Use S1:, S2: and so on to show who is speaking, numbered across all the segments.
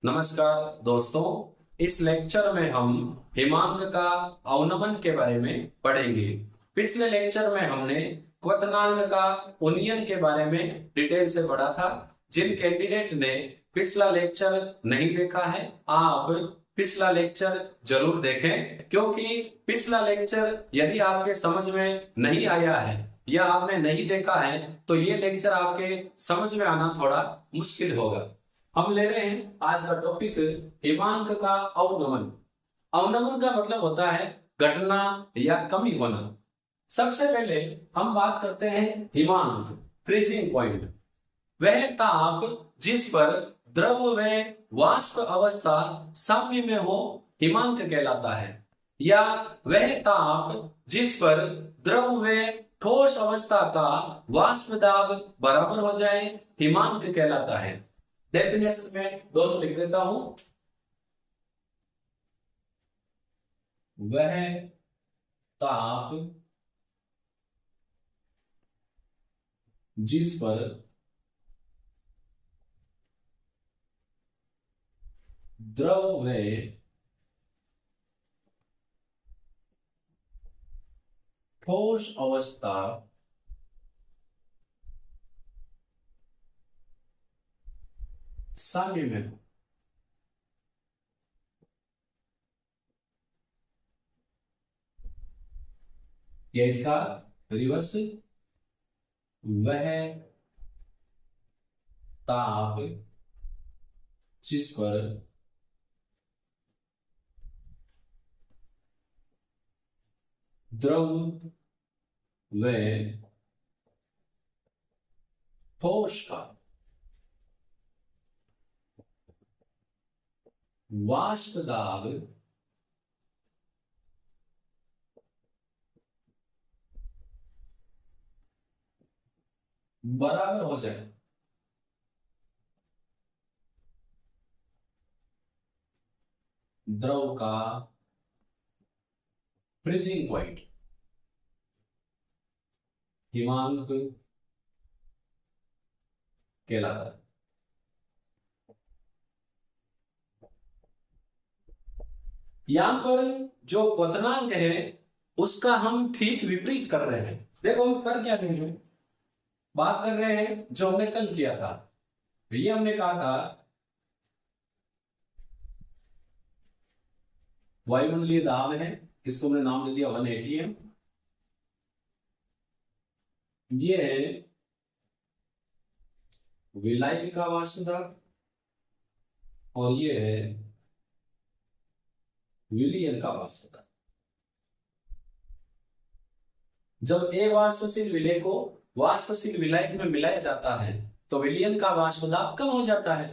S1: नमस्कार दोस्तों, इस लेक्चर में हम हिमांक का अवनमन के बारे में पढ़ेंगे। पिछले लेक्चर में हमने क्वथनांक का उन्नयन के बारे में डिटेल से पढ़ा था। जिन कैंडिडेट ने पिछला लेक्चर नहीं देखा है, आप पिछला लेक्चर जरूर देखें, क्योंकि पिछला लेक्चर यदि आपके समझ में नहीं आया है या आपने नहीं देखा है तो ये लेक्चर आपके समझ में आना थोड़ा मुश्किल होगा। हम ले रहे हैं आज का टॉपिक हिमांक का अवनमन। अवनमन का मतलब होता है घटना या कमी होना। सबसे पहले हम बात करते हैं हिमांक, फ्रीजिंग पॉइंट। वह ताप जिस पर द्रव व वाष्प अवस्था साम्य में हो हिमांक कहलाता है, या वह ताप जिस पर द्रव व ठोस अवस्था का वाष्प दाब बराबर हो जाए हिमांक कहलाता है। डेफिनेशन में दोनों लिख देता हूं। वह ताप जिस पर द्रव व ठोस अवस्था साम्य में हो, या इसका रिवर्स, वह ताप जिस पर द्रव व ठोस का वाष्प दाब बराबर हो जाए द्रव का फ्रीजिंग पॉइंट हिमांक कहलाता है। यहां पर जो क्वथनांक है उसका हम ठीक विपरीत कर रहे हैं। देखो हम कर क्या रहे हैं, बात कर रहे हैं जो हमने कल किया था। ये हमने कहा था वायुमंडलीय दाब है, इसको हमने नाम दे दिया 1 atm। ये है विलायक का वाष्प दाब और ये है विलयन का वाष्प दाब। जब ए वाष्पशील विलय को वाष्पशील विलायक में मिलाया जाता है तो विलयन का वाष्प दाब कम हो जाता है।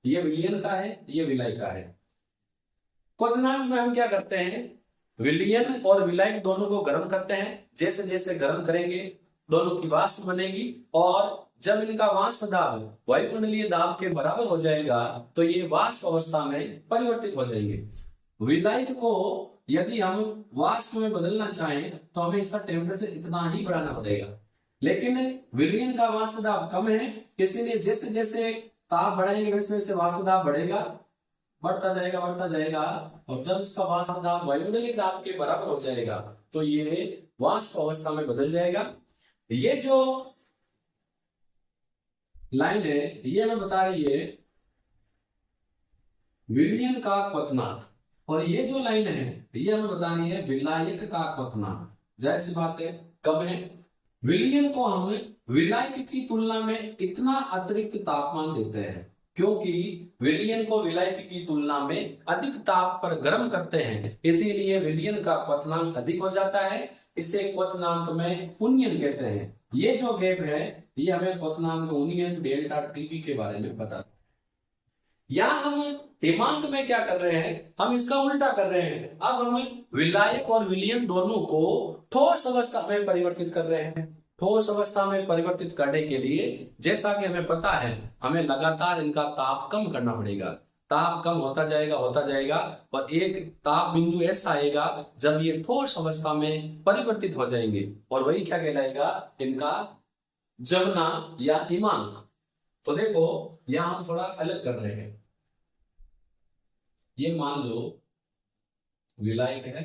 S1: ये विलयन का है, ये विलायक का है। क्वथनांक में हम क्या करते हैं, विलयन और विलायक दोनों को गर्म करते हैं। जैसे जैसे गर्म करेंगे दोनों की वाष्प बनेगी, और जब इनका वाष्प दाब वायुमंडलीय दाब के बराबर हो जाएगा तो ये वाष्प अवस्था में परिवर्तित हो जाएंगे। विलायक को यदि हम वाष्प में बदलना चाहें तो हमें इसका टेम्परेचर इतना ही बढ़ाना पड़ेगा, लेकिन विलयन का वाष्प दाब कम है, इसीलिए जैसे जैसे ताप बढ़ाएंगे वैसे वैसे वाष्प दाब बढ़ेगा, बढ़ता जाएगा, और जब इसका वाष्प दाब वायुमंडलीय दाब के बराबर हो जाएगा तो ये वाष्प अवस्था में बदल जाएगा। ये जो लाइन है ये हमें बता रही है विलयन का क्वथनांक, और ये जो लाइन है ये हमें बता रही है विलायक का क्वथनांक। जाहिर सी बात है कम है। विलयन को हम विलायक की तुलना में इतना अतिरिक्त तापमान देते हैं क्योंकि विलयन को विलायक की तुलना में अधिक ताप पर गर्म करते हैं, इसीलिए विलयन का क्वथनांक अधिक हो जाता है। इसे क्वथनांक में उन्नयन कहते हैं। ये जो गैप है ये हमें क्वथनांक उन्नयन डेल्टा टीवी के बारे में पता। यहां हम हिमांक में क्या कर रहे हैं, हम इसका उल्टा कर रहे हैं। अब हम विलायक और विलयन दोनों को ठोस अवस्था में परिवर्तित कर रहे हैं। ठोस अवस्था में परिवर्तित करने के लिए जैसा कि हमें पता है हमें लगातार इनका ताप कम करना पड़ेगा। ताप कम होता जाएगा और एक ताप बिंदु ऐसा आएगा जब ये ठोस अवस्था में परिवर्तित हो जाएंगे, और वही क्या कहलाएगा, इनका जवना या हिमांक। तो देखो यहां हम थोड़ा अलग कर रहे हैं। ये मान लो विलायक है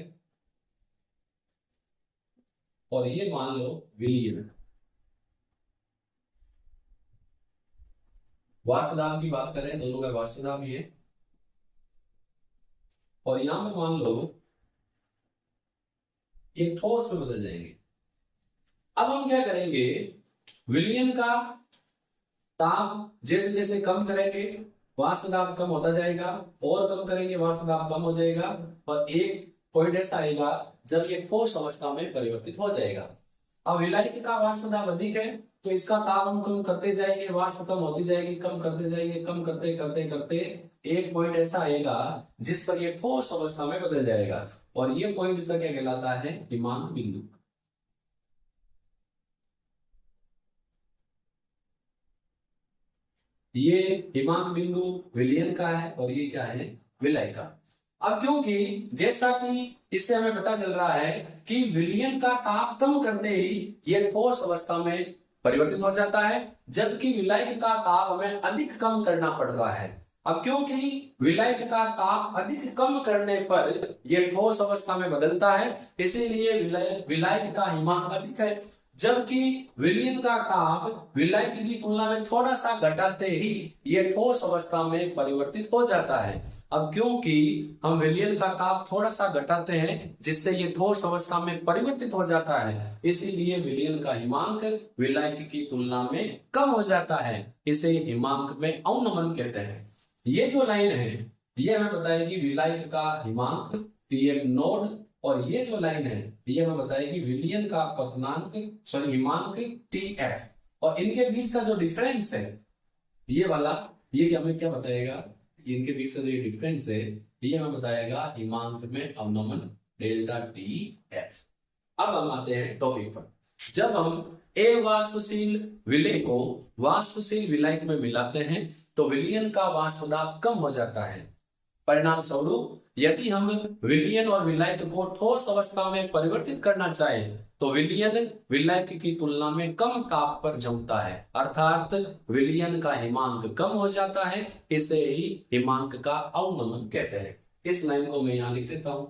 S1: और ये मान लो विलीन है। वाष्प दाब की बात करें, दोनों का वाष्प दाब ही है। और यहां पे मान लो ये ठोस में बदल जाएंगे। अब हम क्या करेंगे, विलयन का ताप जैसे जैसे कम करेंगे वाष्प दाब कम होता जाएगा, और कम करेंगे वाष्प दाब कम हो जाएगा, और एक पॉइंट ऐसा आएगा जब ये ठोस अवस्था में परिवर्तित हो जाएगा। अब विलायक का वाष्प दाब अधिक है तो इसका ताप हम कम करते जाएंगे, वाष्प कम होती जाएगी, कम करते जाएंगे, कम करते करते करते एक पॉइंट ऐसा आएगा जिस पर ये ठोस अवस्था में बदल जाएगा, और ये पॉइंट इसका क्या कहलाता है, हिमांक बिंदु। ये हिमांक बिंदु विलयन का है और ये क्या है, विलय का। अब क्योंकि जैसा कि इससे हमें पता चल रहा है कि विलयन का ताप कम करते ही ये ठोस अवस्था में परिवर्तित हो जाता है, जबकि विलायक का ताप हमें अधिक कम करना पड़ रहा है। अब क्योंकि विलायक का ताप अधिक कम करने पर यह ठोस अवस्था में बदलता है, इसीलिए विलायक का हिमांक अधिक है, जबकि विलयन का ताप विलायक की तुलना में थोड़ा सा घटाते ही यह ठोस अवस्था में परिवर्तित हो जाता है। अब क्योंकि हम विलयन का ताप थोड़ा सा घटाते हैं जिससे ये ठोस अवस्था में परिवर्तित हो जाता है, इसीलिए विलयन का हिमांक विलायक की तुलना में कम हो जाता है। इसे हिमांक में अवनमन कहते हैं। ये जो लाइन है ये हमें बताएगी विलायक का हिमांक टीएफ नोड, और ये जो लाइन है ये हमें बताएगी विलयन का क्वथनांक सॉरी हिमांक टीएफ, और इनके बीच का जो डिफरेंस है ये वाला, ये क्या हमें क्या बताएगा, इनके बीच का जो ये डिफरेंस है ये हमें बताएगा हिमांक में अवनमन डेल्टा टी एफ। अब हम आते हैं टॉपिक पर। जब हम अवाष्पशील विलय को वाष्पशील विलायक में मिलाते हैं तो विलयन का वाष्प दाब कम हो जाता है। परिणाम स्वरूप यदि हम विलयन और विलायक को ठोस अवस्था में परिवर्तित करना चाहें तो विलयन विलायक की तुलना में कम ताप पर जमता है, अर्थात विलयन का हिमांक कम हो जाता है। इसे ही हिमांक का अवनमन कहते हैं। इस लाइन को मैं यहां लिख देता हूं,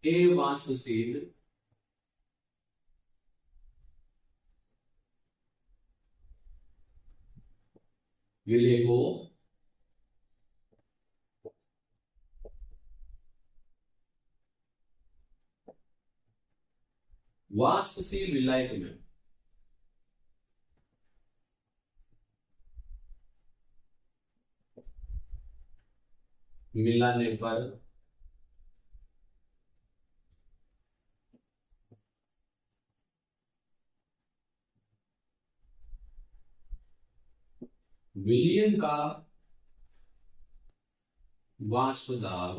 S1: अवाष्पशील विलय को वाष्पशील विलायक में मिलाने पर विलयन का वाष्प दाब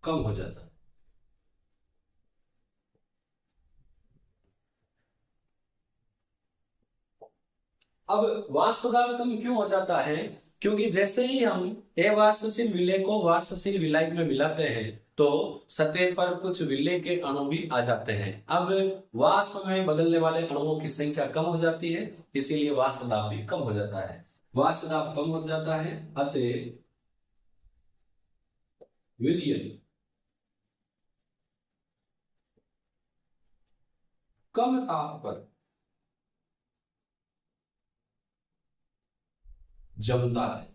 S1: कम हो जाता है। अब वाष्प दाब कम क्यों हो जाता है, क्योंकि जैसे ही हम अवाष्पशील विलय को वाष्पशील विलायक में मिलाते हैं तो सतह पर कुछ विलय के अणु भी आ जाते हैं। अब वाष्प में बदलने वाले अणुओं की संख्या कम हो जाती है, इसीलिए वाष्प दाब भी कम हो जाता है। वाष्प दाब कम हो जाता है, अतः विलयन कम ताप पर जमता है।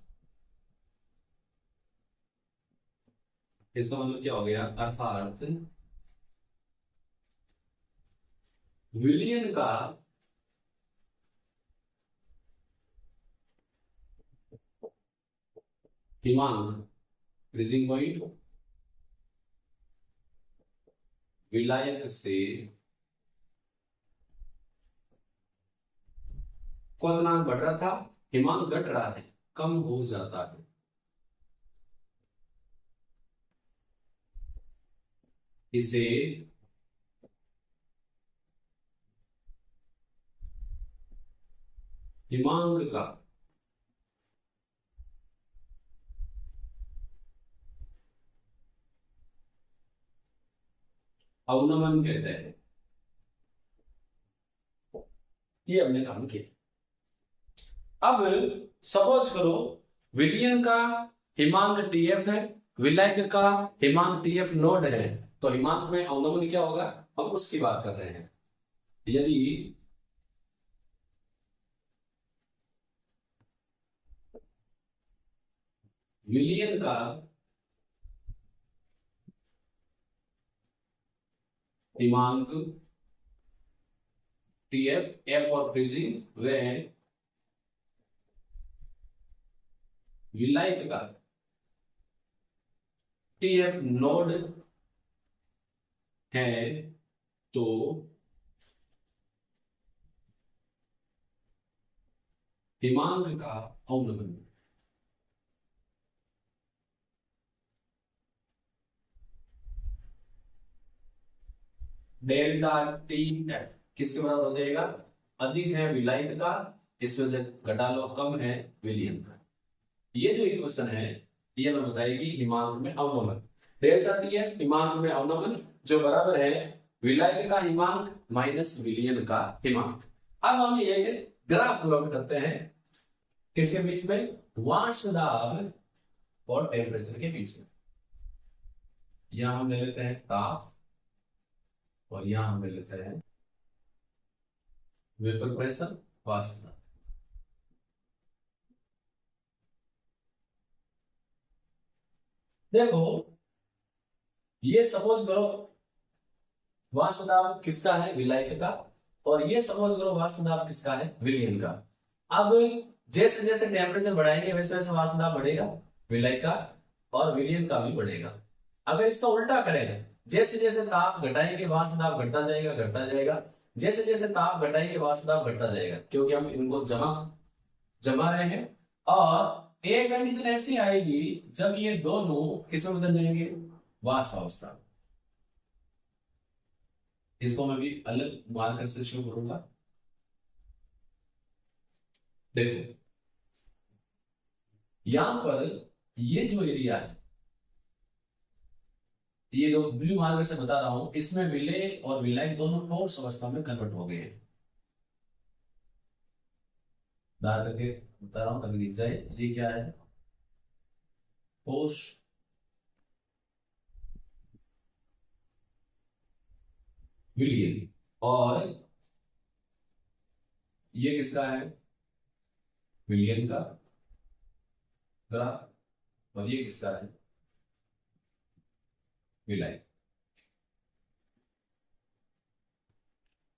S1: इसका मतलब क्या हो गया, अर्थात विलयन का हिमांक फ्रीजिंग पॉइंट विलायक से क्वथनांक बढ़ रहा था, हिमांक घट रहा है, कम हो जाता है। इसे हिमांक का अवनमन कहते हैं। ये हमने काम किया। अब सपोज करो विलयन का हिमांक टीएफ है, विलायक का हिमांक टीएफ नोड है, तो हिमांक में अवनमन क्या होगा, हम उसकी बात कर रहे हैं। यदि विलयन का हिमांक टीएफ एफ और फ्रीजिंग व विलायक का टीएफ नोड है, तो हिमांक का अवनमन डेल्टा टी एफ किसके बराबर हो जाएगा, अधिक है विलायक का, इसमें से घटा लो कम है विलयन का। ये जो इक्वेशन है ये हमें बताएगी हिमांक में अवनमन। डेल्टा टी एफ हिमांक में अवनमन जो बराबर है विलायक का हिमांक माइनस विलयन का हिमांक। अब हम एक ग्राफ प्लॉट करते हैं किसके बीच में, वाष्प दाब और टेम्परेचर के बीच में। यहां हम ले लेते हैं ताप और यहां हम ले लेते हैं वेपर प्रेशर, वाष्प दाब। देखो ये सपोज करो वाष्प दाब किसका है, विलायक का, और ये सपोज करो वाष्प दाब किसका है, विलयन का। अब जैसे जैसे टेम्परेचर बढ़ाएंगे वैसे वैसे वाष्प दाब बढ़ेगा विलायक का, और विलयन का भी बढ़ेगा। अगर इसका उल्टा करें, जैसे जैसे ताप घटाएंगे वाष्प दाब घटता जाएगा घटता जाएगा, जैसे जैसे ताप घटाएंगे वाष्प दाब घटता जाएगा, क्योंकि हम इनको जमा रहे हैं। और एक कंडीशन ऐसी आएगी जब ये दोनों किसमें बदल जाएंगे, वाष्प अवस्था। इसको मैं भी अलग मार्कर से शुरू करूंगा। देखो यहां पर ये जो एरिया है, ये जो ब्लू मार्कर से बता रहा हूं, इसमें विलय और विलायक दोनों ठोस अवस्था में कन्वर्ट हो गए हैं। दार करके बता रहा हूं तभी दिख जाए। ये क्या है, ठोस विलयन, और ये किसका है, विलयन का ग्राफ, और ये किसका है, विलायक।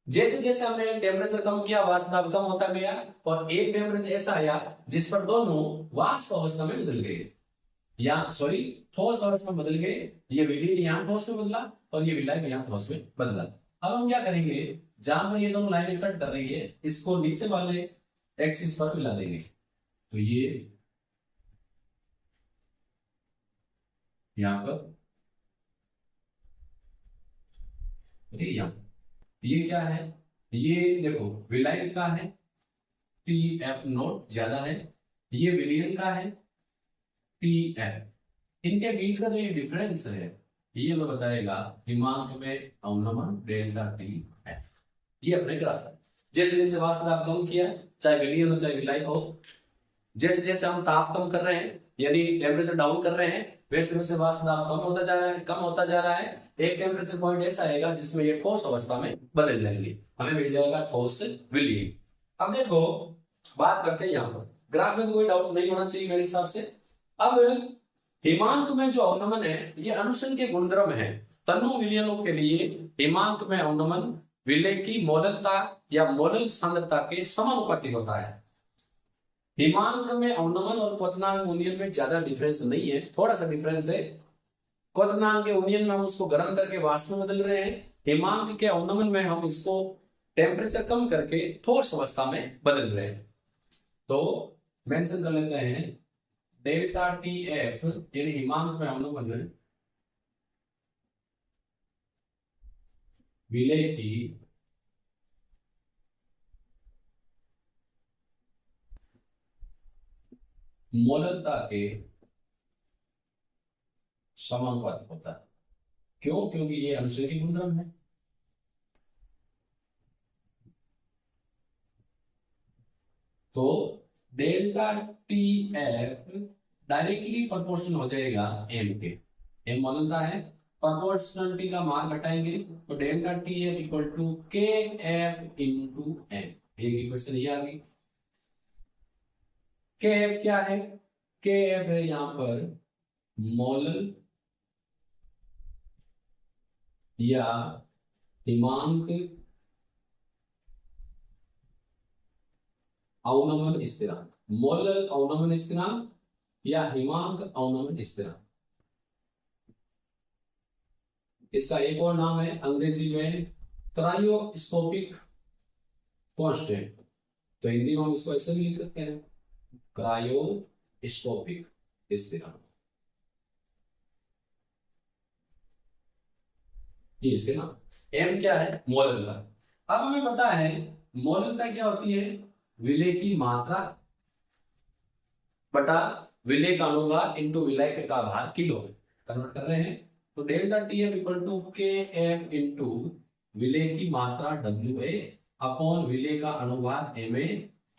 S1: जैसे जैसे हमने टेम्परेचर कम किया वाष्प दाब कम होता गया, और एक टेम्परेचर ऐसा आया जिस पर दोनों वाष्प अवस्था में बदल गए, या सॉरी ठोस अवस्था में बदल गए। ये विलयन यहाँ ठोस में बदला और ये विलायक यहाँ ठोस में बदला। अब हम क्या करेंगे, जहां पर ये दोनों लाइनें कट कर रही है इसको नीचे वाले एक्सिस पर मिला देंगे, तो ये यहां पर, ये क्या है, ये देखो विलायक का है टी एफ नोट ज्यादा है, ये विलयन का है टी एफ। इनके बीच का जो ये डिफरेंस है ये हमें बताएगा हिमांक में अवनमन डेल्टा टी एफ। ये अपने ग्राफ है। जैसे जैसे वाष्प दाब कम किया, चाहे विलयन हो चाहे विलायक हो, जैसे जैसे हम ताप कम कर रहे हैं यानी टेम्परेचर डाउन कर रहे हैं, वैसे वैसे वाष्प दाब कम होता जा रहा है, कम होता जा रहा है। एक टेम्परेचर पॉइंट ऐसा आएगा जिसमें ये ठोस अवस्था में बदल जाएंगे, हमें मिल जाएगा ठोस विलयन। अब देखो बात करते हैं यहाँ पर, ग्राफ में तो कोई डाउट नहीं होना चाहिए मेरे हिसाब से। अब हिमांक में जो अवनमन है ये अनुसन के गुणधर्म है। तनु विलयनों के लिए हिमांक में अवनमन विलय की मोललता या मोलल सांद्रता के समानुपाती होता है। हिमांक में अवनमन और क्वथनांक उन्नयन में ज्यादा डिफरेंस नहीं है, थोड़ा सा डिफरेंस है। क्वथनांक के उन्नयन में हम उसको गर्म करके वाष्प में बदल रहे हैं, हिमांक के अवनमन में हम इसको टेम्परेचर कम करके ठोस अवस्था में बदल रहे हैं। तो मेंशन कर लेते हैं डेल्टा टी एफ यानी हिमांक में अवनमन विलय की मोललता के समानुपाती होता है। क्यों, क्योंकि ये अनुश्लेषी गुणधर्म है। तो delta T F directly proportional हो जाएगा एम के। एम बदलता है, प्रोपोर्शनलिटी का मान घटाएंगे तो delta T F equal to K F into M. एक इक्वेशन ये आ गई। के एफ क्या है? के एफ है यहां पर मोलर या हिमांक अवनमन स्थिरांक। मोलर अवनमन स्थिरांक या हिमांक अवनमन स्थिरांक। इसका एक और नाम है अंग्रेजी में क्रायोस्कोपिक कांस्टेंट, तो हिंदी में हम इसको ऐसे भी लिख सकते हैं क्रायोस्कोपिक स्थिरांक। ये इसके नाम। एम क्या है? मोलरता। अब हमें पता है मोलरता क्या होती है? विलेय की मात्रा बटा विलेय का अनुभार इंटू विलेय का भार किलो में कन्वर्ट कर रहे हैं। तो delta T F equal to K F into विलेय की मात्रा डब्ल्यू ए अपॉन विलेय का अनुभार एम ए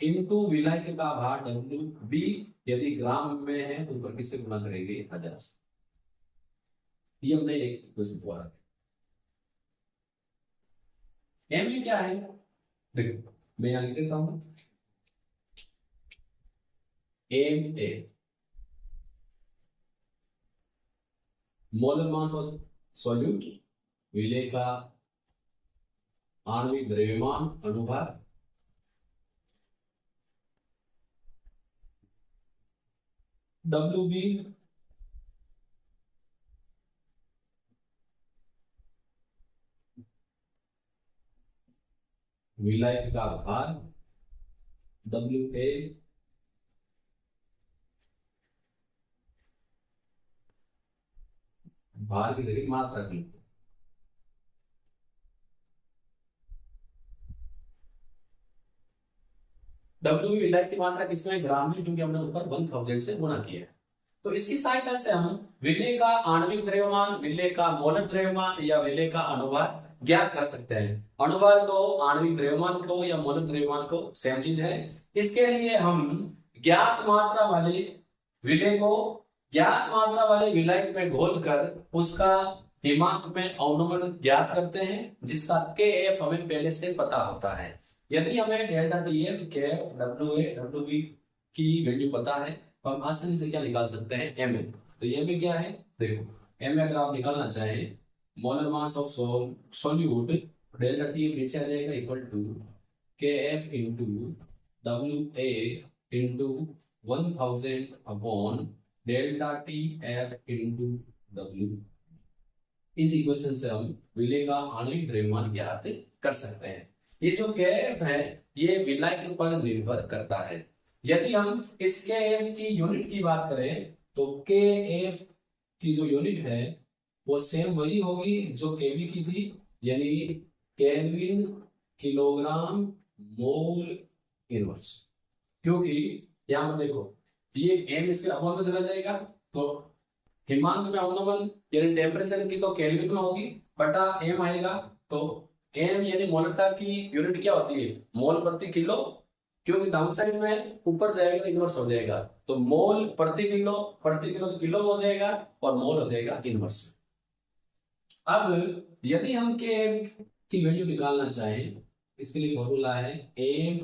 S1: इंटू विलेय का भार डब्ल्यू बी। यदि ग्राम में है तो ऊपर किससे गुणा करेंगे? 1000 से। ये हमने एक क्वेश्चन हुआ। एम ए क्या है? देखो मैं यहां लिख देता हूं M A molar mass of solute, विलेय का आणविक द्रव्यमान अनुभार डब्ल्यू बी विलेय का भार डब्ल्यू ए भार की जगह मात्रा की। डब्ल्यू विलेय की मात्रा किसमें? ग्राम में, क्योंकि हमने ऊपर 1000 से गुणा किया है। तो इसकी सहायता से हम विलेय का आणविक द्रव्यमान, विलेय का मोलर द्रव्यमान या विलेय का अनुभार ज्ञात कर सकते हैं। अनुभार को, आणविक द्रव्यमान को या मोलर द्रव्यमान को सेम चीज है। इसके लिए हम ज्ञात मात्रा वाले विलेय को ज्ञात मात्रा वाले विलायक में घोलकर उसका हिमांक में अवनमन ज्ञात करते हैं, जिसका के एफ हमें पहले से पता होता है। यदि हमें delta T F, K F, W A, W B की वैल्यू पता है तो हम आसानी से क्या निकाल सकते हैं? M A. तो एम ए क्या है? देखो एम ए अगर आप निकालना चाहें molar mass of solute, delta T F नीचे आ जाएगा equal to K F into W A into 1000 upon delta T F into W. इस इक्वेशन से हम विलेय का आणविक द्रव्यमान ज्ञात कर सकते हैं। ये जो के एफ है ये विलायक पर निर्भर करता है। यदि हम इस के एफ की यूनिट की बात करें तो के एफ की जो यूनिट है वो सेम वही होगी जो केवी की थी, यानी केल्विन किलोग्राम मोल इनवर्स। क्योंकि यहां पर देखो ये एम इसके अवनमन में चला जाएगा तो हिमांक में अवनमन यानी टेम्परेचर की तो केल्विन में होगी बटा एम आएगा। तो एम यानी मोलरता की यूनिट क्या होती है? मोल प्रति किलो, क्योंकि डाउन साइड में ऊपर जाएगा तो इनवर्स हो जाएगा। तो मोल प्रति किलो तो किलो हो जाएगा और मोल हो जाएगा इनवर्स। अब यदि हम के एम की वैल्यू निकालना चाहें, इसके लिए फॉर्मूला है M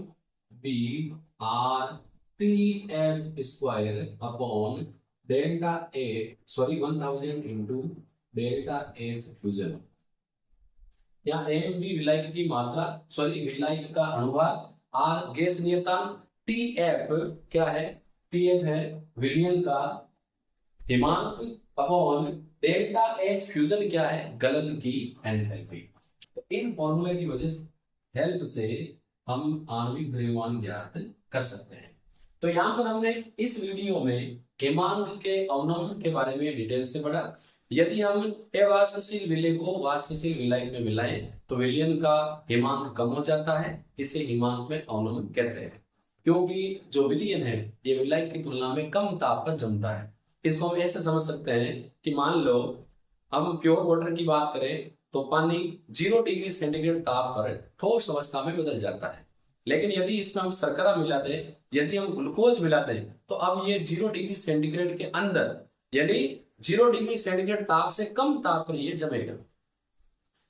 S1: B R T F square upon delta A 1000 into delta H fusion. यहाँ एम बी विलायक की मात्रा, विलायक का अनुभार, आर गैस नियतांक, टी एफ क्या है? टी एफ है विलयन का हिमांक अपॉन डेल्टा एच फ्यूजन क्या है? गलन की एंथैल्पी। तो इन फॉर्मूले की वजह से हेल्प से हम आणविक द्रव्यमान ज्ञात कर सकते हैं। तो यहाँ पर हमने इस वीडियो में हिमांक के अवनमन के बारे में डिटेल से पढ़ा। यदि हम अवाष्पशील विलेय को वाष्पशील विलायक में मिलाएं तो विलयन का हिमांक कम हो जाता है, इसे हिमांक में अवनमन कहते हैं। क्योंकि जो विलयन है ये विलायक की तुलना में कम ताप पर जमता है। इसको हम ऐसे समझ सकते हैं कि मान लो हम प्योर वाटर की बात करें तो पानी 0 डिग्री सेंटीग्रेड ताप पर ठोस अवस्था में बदल जाता है। लेकिन यदि इसमें हम शर्करा मिला दें, यदि हम ग्लूकोज मिला दें, तो अब ये 0 डिग्री सेंटीग्रेड के अंदर, यानी 0 डिग्री सेंटीग्रेड ताप से कम ताप पर ये जमेगा।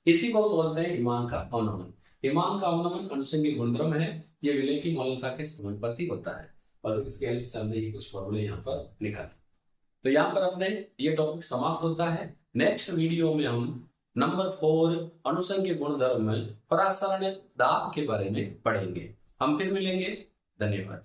S1: इसी को हम बोलते हैं हिमांक का अवनमन। हिमांक का अवनमन अनुषंगिक गुणधर्म है, ये विलय की मौलिकता के समानुपाती होता है। और इसके हेल्प से हमने ये कुछ फॉर्मूले यहाँ पर निकाले। तो यहाँ पर अपने ये टॉपिक समाप्त होता है। नेक्स्ट वीडियो में हम नंबर 4 अनुषंगिक गुणधर्म में परासरण दाब के बारे में पढ़ेंगे। हम फिर मिलेंगे। धन्यवाद।